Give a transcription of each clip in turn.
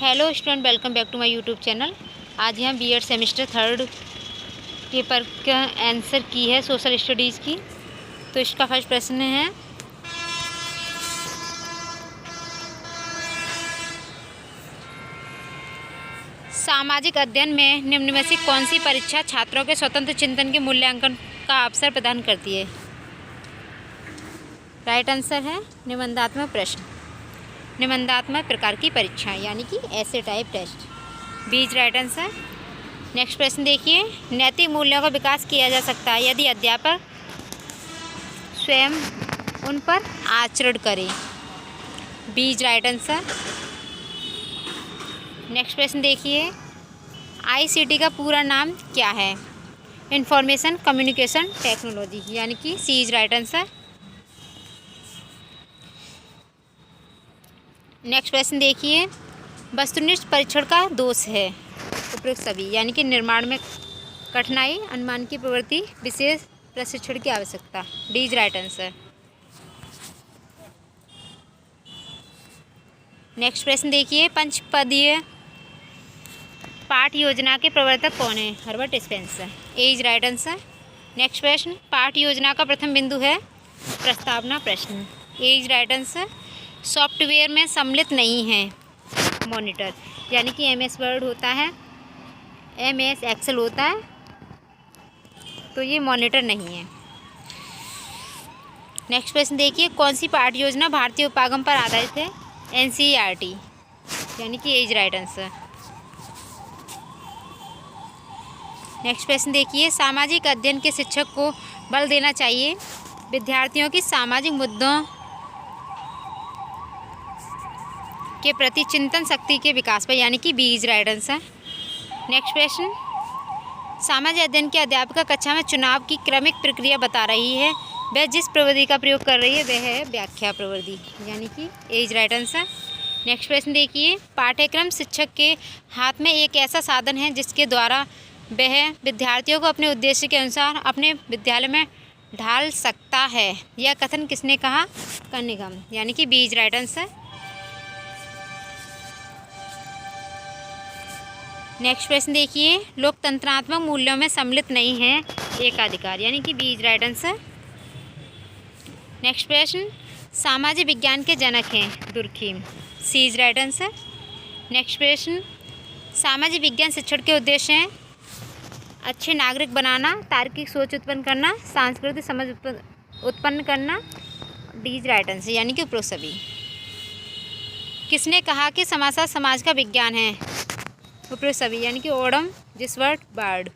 Hello student, welcome back to my YouTube channel. आज यहाँ BEd semester 3 paper का answer key है social studies की। तो इसका फर्स्ट प्रश्न है, सामाजिक अध्ययन में निम्न में से कौन सी परीक्षा छात्रों के स्वतंत्र चिंतन के मूल्यांकन का अवसर प्रदान करती है? राइट आंसर है निबंधात्मक प्रश्न, निबंधात्मक प्रकार की परीक्षा यानी कि ऐसे टाइप टेस्ट। बीज राइट आंसर। नेक्स्ट प्रश्न देखिए, नैतिक मूल्यों का विकास किया जा सकता है यदि अध्यापक स्वयं उन पर आचरण करें। बीज राइट आंसर। नेक्स्ट प्रश्न देखिए, आईसीटी का पूरा नाम क्या है? इंफॉर्मेशन कम्युनिकेशन टेक्नोलॉजी यानी कि सी इज राइट आंसर। नेक्स्ट प्रश्न देखिए, वस्तुनिष्ठ परीक्षण का दोष है उपरोक्त सभी यानी कि निर्माण में कठिनाई, अनुमान की प्रवृत्ति, विशेष प्रशिक्षण की आवश्यकता। D is right answer. Next प्रश्न देखिए, पंचपदीय पाठ योजना के प्रवर्तक कौन है? Herbert Spencer. A is right answer. Next प्रश्न, पाठ योजना का प्रथम बिंदु है प्रस्तावना प्रश्न। ए इज राइट आंसर। सॉफ्टवेयर में सम्मिलित नहीं है मॉनिटर यानी कि एमएस वर्ड होता है, एमएस एक्सेल होता है, तो ये मॉनिटर नहीं है। नेक्स्ट प्रश्न देखिए, कौन सी पाठ योजना भारतीय उपागम पर आधारित है? एनसीईआरटी यानी कि ए इज राइट आंसर। नेक्स्ट प्रश्न देखिए, सामाजिक अध्ययन के शिक्षक को बल देना चाहिए विद्यार्थियों की सामाजिक मुद्दों के प्रति चिंतन शक्ति के विकास पर यानी कि B is right answer. Next प्रश्न, सामाजिक अध्ययन के अध्यापिका कक्षा में चुनाव की क्रमिक प्रक्रिया बता रही है, वह जिस प्रविधि का प्रयोग कर रही है वह है व्याख्या प्रविधि यानी कि ए इज राइट आंसर। नेक्स्ट प्रश्न देखिए, पाठ्यक्रम शिक्षक के हाथ में एक ऐसा साधन है जिसके द्वारा वह विद्यार्थियों को अपने उद्देश्य के अनुसार अपने विद्यालय में ढाल सकता है। यह कथन किसने कहा? कनिंघम यानी कि B is right answer. Next प्रश्न देखिए, लोकतंत्रात्मक मूल्यों में सम्मिलित नहीं है एकाधिकार यानी कि B is right answer. Next प्रश्न, सामाजिक विज्ञान के जनक हैं Durkheim. C is right answer. Next प्रश्न, सामाजिक विज्ञान शिक्षण के उद्देश्य हैं अच्छे नागरिक बनाना, तार्किक सोच उत्पन्न करना, सांस्कृतिक समझ उत्पन्न करना। डी इज राइट आंसर यानी कि उपरोक्त सभी। किसने कहा कि समाजशास्त्र समाज का विज्ञान है? उपरोक्त सभी यानी कि ओडम, जिसवर्ट, बार्ड,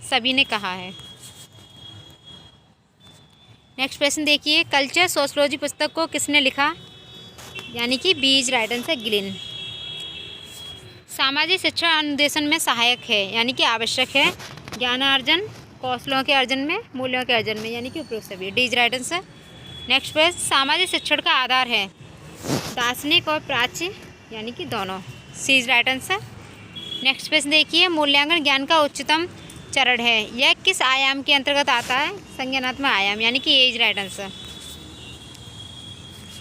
सभी ने कहा है। नेक्स्ट प्रश्न देखिए, कल्चर सोशोलॉजी पुस्तक को किसने लिखा? यानी कि B is right answer, Gillin. सामाजिक शिक्षा अनुदेशन में सहायक है यानी कि आवश्यक है ज्ञानार्जन, कौशलों के अर्जन में, मूल्यों के अर्जन में यानी कि उपरोक्त सभी। D is right answer. Next प्रश्न, सामाजिक शिक्षण का आधार है दार्शनिक और प्राच्य यानी कि दोनों। सी इज राइट आंसर। नेक्स्ट प्रश्न देखिए, मूल्यांकन ज्ञान का उच्चतम चरण है, यह किस आयाम के अंतर्गत आता है? संज्ञानात्मक आयाम यानी कि ए इज राइट आंसर।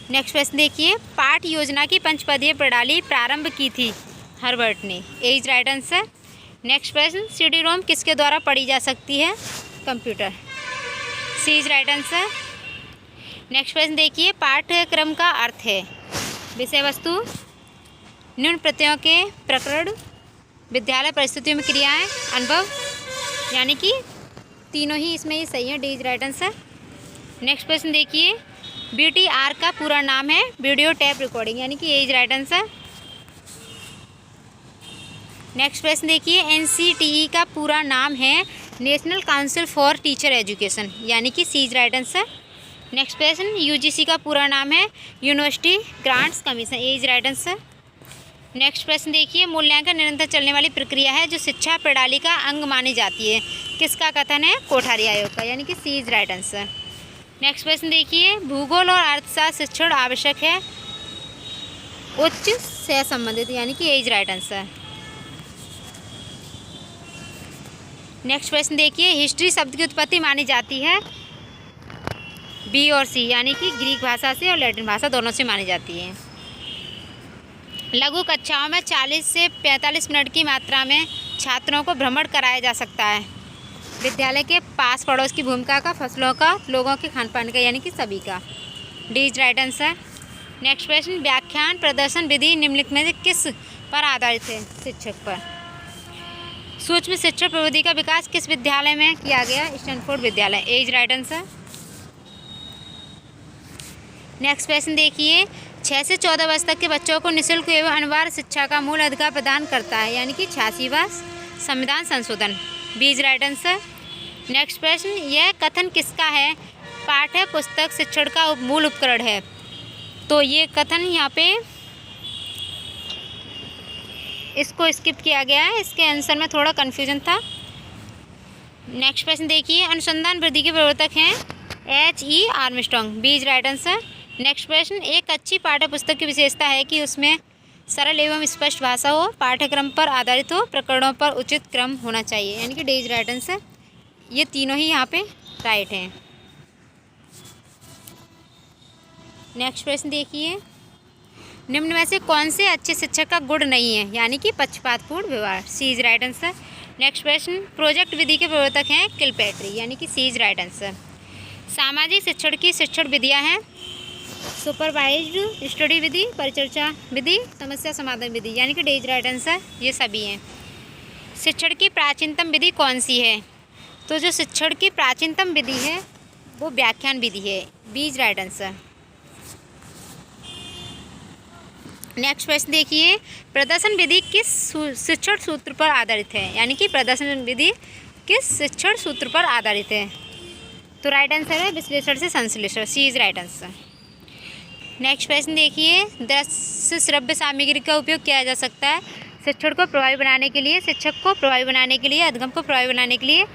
नेक्स्ट प्रश्न देखिए, पाठ योजना की पंचपदीय प्रणाली प्रारंभ की थी हर्बर्ट ने। A is right answer. Next प्रश्न, सीडी रोम किसके द्वारा पढ़ी जा सकती है? Computer. C is right answer. Next प्रश्न देखिए, पाठ्यक्रम का अर्थ है विषय वस्तु, निम्न प्रत्ययों के प्रकरण, विद्यालय परिस्थितियों में क्रियाएं, अनुभव यानी कि तीनों ही इसमें ही सही है। D is right answer. Next प्रश्न देखिए, बीटीआर का पूरा नाम है वीडियो टेप रिकॉर्डिंग यानी कि ए इज राइट आंसर। नेक्स्ट प्रश्न देखिए, एनसीटीई का पूरा नाम है national council for teacher education यानी कि सी इज राइट आंसर। नेक्स्ट प्रश्न, यूजीसी का पूरा नाम है university grants commission. A is right answer. Next प्रश्न देखिए, मूल्यांकन निरंतर चलने वाली प्रक्रिया है जो शिक्षा प्रणाली का अंग मानी जाती है, किसका कथन है? कोठारी आयोग का यानी कि सी इज राइट आंसर। नेक्स्ट प्रश्न देखिए, भूगोल और अर्थशास्त्र शिक्षण आवश्यक है उच्च से संबंधित यानी कि ए इज राइट आंसर। नेक्स्ट प्रश्न देखिए, हिस्ट्री शब्द की उत्पत्ति मानी जाती है बी और सी यानी कि ग्रीक भाषा से और लैटिन भाषा दोनों से मानी जाती है। लघु कक्षाओं में 40 से 45 मिनट की मात्रा में छात्रों को भ्रमण कराया जा सकता है। विद्यालय के पास पड़ोस की भूमिका का, फसलों का, लोगों के खान पान का, यानी कि सभी का। D is right answer. Next question, व्याख्यान प्रदर्शन विधि निम्नलिखित में से किस पर आधारित है? शिक्षक पर। सूक्ष्म शिक्षण प्रविधि का विकास किस विद्यालय में किया गया? स्टैनफोर्ड विद्यालय। A is right answer. Next question देखिए, 6 से 14 वर्ष तक के बच्चों को निःशुल्क एवं अनिवार्य शिक्षा का मूल अधिकार प्रदान करता है, यानी कि 86वां संविधान संशोधन। B is right answer. Next प्रश्न, यह कथन किसका है? पाठ्य पुस्तक शिक्षण का मूल उपकरण है। तो ये कथन यहाँ पे इसको स्किप किया गया है, इसके आंसर में थोड़ा कन्फ्यूजन था। नेक्स्ट प्रश्न देखिए, अनुसंधान वृद्धि के प्रवर्तक हैं H.E. Armstrong. B is right answer. Next प्रश्न, एक अच्छी पाठ्य पुस्तक की विशेषता है कि उसमें सरल एवं स्पष्ट भाषा हो, पाठ्यक्रम पर आधारित हो, प्रकरणों पर उचित क्रम होना चाहिए, यानी कि डी इज राइट आंसर। ये तीनों ही यहाँ पे राइट हैं। नेक्स्ट प्रश्न देखिए, निम्न में से कौन से अच्छे शिक्षक का गुण नहीं है? यानी कि पक्षपातपूर्ण व्यवहार। सी इज राइट आंसर। नेक्स्ट प्रश्न, प्रोजेक्ट विधि के प्रवर्तक हैं किलपैट्री, यानी कि सी इज राइट आंसर। सामाजिक शिक्षण की शिक्षण विधियाँ हैं सुपरवाइज्ड स्टडी विधि, परिचर्चा विधि, समस्या समाधान विधि, यानी कि डी इज राइट आंसर। ये सभी हैं। शिक्षण की प्राचीनतम विधि कौन सी है? तो जो शिक्षण की प्राचीनतम विधि है वो व्याख्यान विधि है। B is right answer. Next प्रश्न देखिए, प्रदर्शन विधि किस शिक्षण सूत्र पर आधारित है? यानी कि प्रदर्शन विधि किस शिक्षण सूत्र पर आधारित है? तो राइट आंसर है विश्लेषण से संश्लेषण। सी इज राइट आंसर। नेक्स्ट प्रश्न देखिए, दृश्य श्रव्य सामग्री का उपयोग किया जा सकता है शिक्षण को प्रभावी बनाने के लिए, शिक्षक को प्रभावी बनाने के लिए, अध्ययन को प्रभावी बनाने के लिए,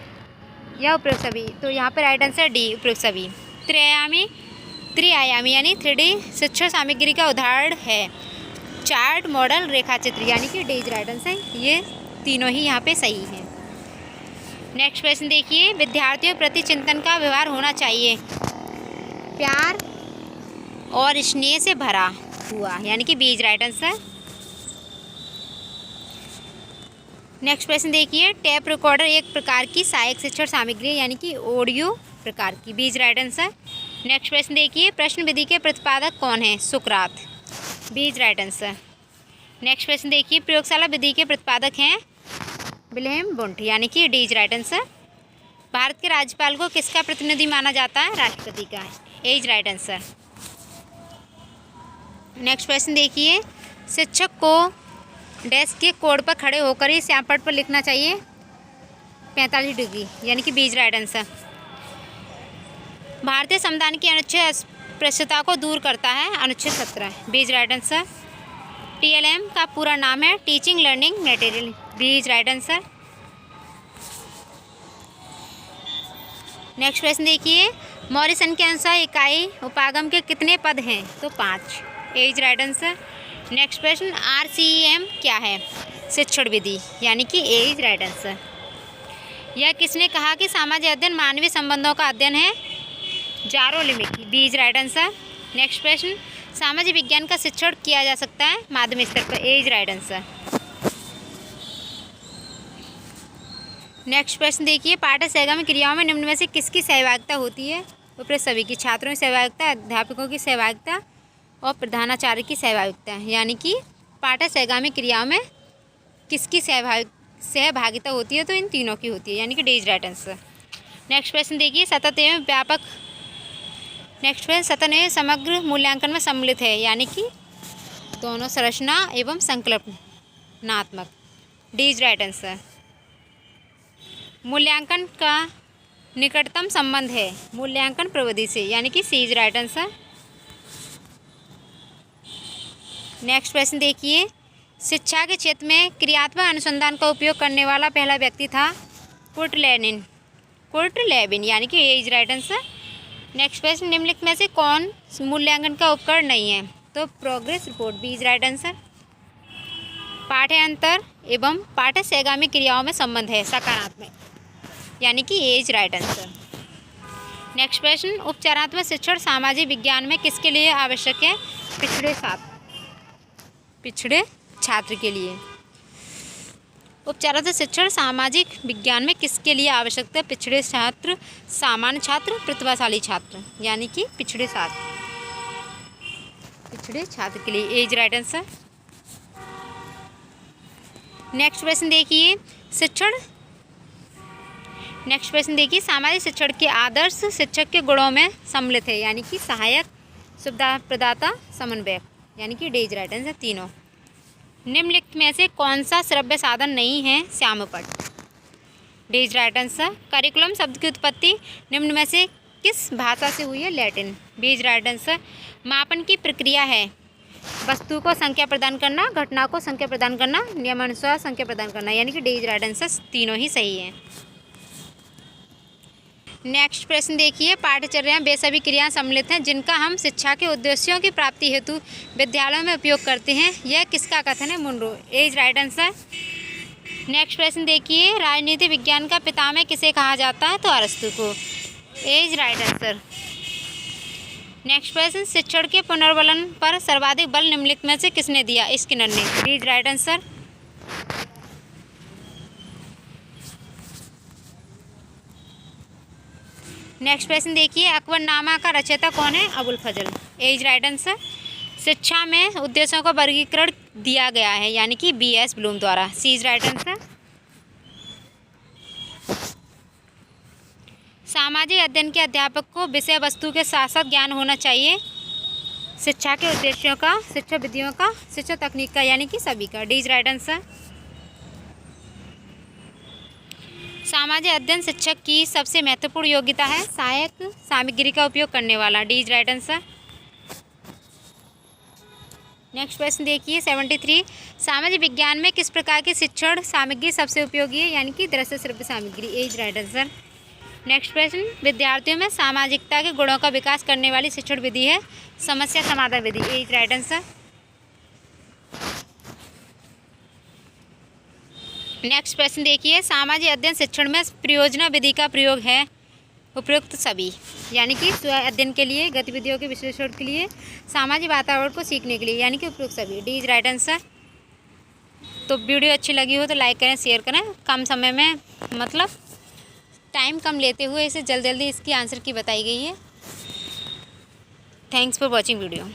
या उपयुक्त सभी? तो यहाँ पर राइट आंसर डी, उपयुक्त सभी। त्रिआयामी यानी 3D शिक्षण सामग्री का उदाहरण है चार्ट, मॉडल, रेखाचित्र, यानी कि डी इज राइट आंसर। ये तीनों ही यहाँ पे सही हैं। नेक्स्ट प्रश्न देखिए, विद्यार्थियों प्रति चिंतन का व्यवहार होना चाहिए प्यार और स्नेह से भरा हुआ, यानी कि B is right answer. Next प्रश्न देखिए, टेप रिकॉर्डर एक प्रकार की सहायक शिक्षण सामग्री, यानी कि ऑडियो प्रकार की। B is right answer. Next प्रश्न देखिए, प्रश्न विधि के प्रतिपादक कौन है? सुकरात। B is right answer. Next प्रश्न देखिए, प्रयोगशाला विधि के प्रतिपादक हैं विल्हेम वुंट, यानी कि D is right answer. Bharat के राज्यपाल को किसका प्रतिनिधि माना जाता है? राष्ट्रपति का। ए इज राइट आंसर। नेक्स्ट प्रश्न देखिए, शिक्षक को डेस्क के कोड पर खड़े होकर ही श्यामपट्ट पर लिखना चाहिए 45 डिग्री, यानी कि बी इज राइट आंसर। भारतीय संविधान की अनुच्छेद अस्पृश्यता को दूर करता है अनुच्छेद 17। B is right answer. TLM का पूरा नाम है teaching learning material. B is right answer. Next प्रश्न देखिए, मॉरिसन के अनुसार इकाई उपागम के कितने पद हैं? तो 5। ए इज राइट आंसर। नेक्स्ट प्रश्न, RCEM क्या है? शिक्षण विधि, यानी कि ए इज राइट आंसर। यह किसने कहा कि सामाजिक अध्ययन मानवीय संबंधों का अध्ययन है? जारो लिमिकी। B is right answer. Next प्रश्न, सामाजिक विज्ञान का शिक्षण किया जा सकता है माध्यमिक स्तर पर। ए इज राइट आंसर। नेक्स्ट प्रश्न देखिए, पाठ्य सहगामी क्रियाओं में निम्न में से किसकी सहभागिता होती है? उपरोक्त सभी की, छात्रों की सहभागिता, अध्यापकों की सहभागिता और प्रधानाचार्य की सहभागिता, यानी कि पाठ्य सहगामी क्रियाओं में किसकी सहभागिता होती है? तो इन तीनों की होती है, यानी कि D is right answer. Next प्रश्न देखिए, सतत एवं व्यापक समग्र मूल्यांकन में सम्मिलित है, यानी कि दोनों संरचना एवं संकल्पनात्मक। D is right answer. मूल्यांकन का निकटतम संबंध है मूल्यांकन प्रविधि से, यानी कि सी इज राइट आंसर। नेक्स्ट प्रश्न देखिए, शिक्षा के क्षेत्र में क्रियात्मक अनुसंधान का उपयोग करने वाला पहला व्यक्ति था कुर्ट लेविन, यानी कि ए इज राइट आंसर। नेक्स्ट प्रश्न, निम्नलिखित में से कौन मूल्यांकन का उपकरण नहीं है? तो progress report. B is right answer. पाठ्यांतर एवं पाठ्य सहगामी क्रियाओं में संबंध है सकारात्मक, यानी कि ए इज राइट आंसर। नेक्स्ट प्रश्न, उपचारात्मक शिक्षण सामाजिक विज्ञान में किसके लिए आवश्यक है? पिछड़े छात्र। पिछड़े छात्र के लिए। उपचारात्मक शिक्षण सामाजिक विज्ञान में किसके लिए आवश्यक है? पिछड़े छात्र, सामान्य छात्र, प्रतिभाशाली छात्र, यानी कि पिछड़े छात्र के लिए। As right answer. नेक्स्ट प्रश्न देखिए, सामाजिक शिक्षण के आदर्श शिक्षक के गुणों में सम्मिलित है, यानी कि सहायक, सुविधा प्रदाता, समन्वयक, यानी कि डी इज राइट आंसर तीनों। निम्नलिखित में से कौन सा श्रव्य साधन नहीं है? श्यामपट्ट, D is right answer. Curriculum शब्द की उत्पत्ति निम्न में से किस भाषा से हुई है? Latin, B is right answer. मापन की प्रक्रिया है वस्तु को संख्या प्रदान करना, घटना को संख्या प्रदान करना, नियमानुसार संख्या प्रदान करना, यानी कि डी इज राइट आंसर तीनों ही सही हैं। नेक्स्ट प्रश्न देखिए, पाठ्यचर्या वे सभी क्रियाएं सम्मिलित हैं जिनका हम शिक्षा के उद्देश्यों की प्राप्ति हेतु विद्यालयों में उपयोग करते हैं। यह किसका कथन है? Munro, A is right answer. Next प्रश्न देखिए, राजनीति विज्ञान का पितामह किसे कहा जाता है? तो अरस्तु को, ए इज राइट आंसर। नेक्स्ट प्रश्न, शिक्षण के पुनर्बलन पर सर्वाधिक बल निम्नलिखित में से किसने दिया? स्किनर ने, D is right answer. Next प्रश्न देखिए, अकबरनामा का रचयिता कौन है? अबुल फजल, ए इज राइट आंसर। शिक्षा में उद्देश्यों का वर्गीकरण दिया गया है, यानी कि B.S. ब्लूम द्वारा, सी इज राइट आंसर। सामाजिक अध्ययन के अध्यापक को विषय वस्तु के साथ साथ ज्ञान होना चाहिए शिक्षा के उद्देश्यों का, शिक्षा विधियों का, शिक्षा तकनीक का, यानी कि सभी का, डी इज राइट आंसर। सामाजिक अध्ययन शिक्षक की सबसे महत्वपूर्ण योग्यता है सहायक सामग्री का उपयोग करने वाला, D is right answer. Next प्रश्न देखिए 73, सामाजिक विज्ञान में किस प्रकार की शिक्षण सामग्री सबसे उपयोगी है? यानी कि दृश्य श्रव्य सामग्री, ए इज राइट आंसर। नेक्स्ट प्रश्न, विद्यार्थियों में सामाजिकता के गुणों का विकास करने वाली शिक्षण विधि है समस्या समाधान विधि, ए इज राइट आंसर। नेक्स्ट प्रश्न देखिए, सामाजिक अध्ययन शिक्षण में प्रयोजना विधि का प्रयोग है उपयुक्त सभी, यानी कि स्व अध्ययन के लिए, गतिविधियों के विश्लेषण के लिए, सामाजिक वातावरण को सीखने के लिए, यानी कि उपयुक्त सभी, डी इज राइट आंसर। तो वीडियो अच्छी लगी हो तो लाइक करें, शेयर करें। कम समय में मतलब टाइम कम लेते हुए इसे जल्दी इसकी आंसर की बताई गई है। Thanks for watching video.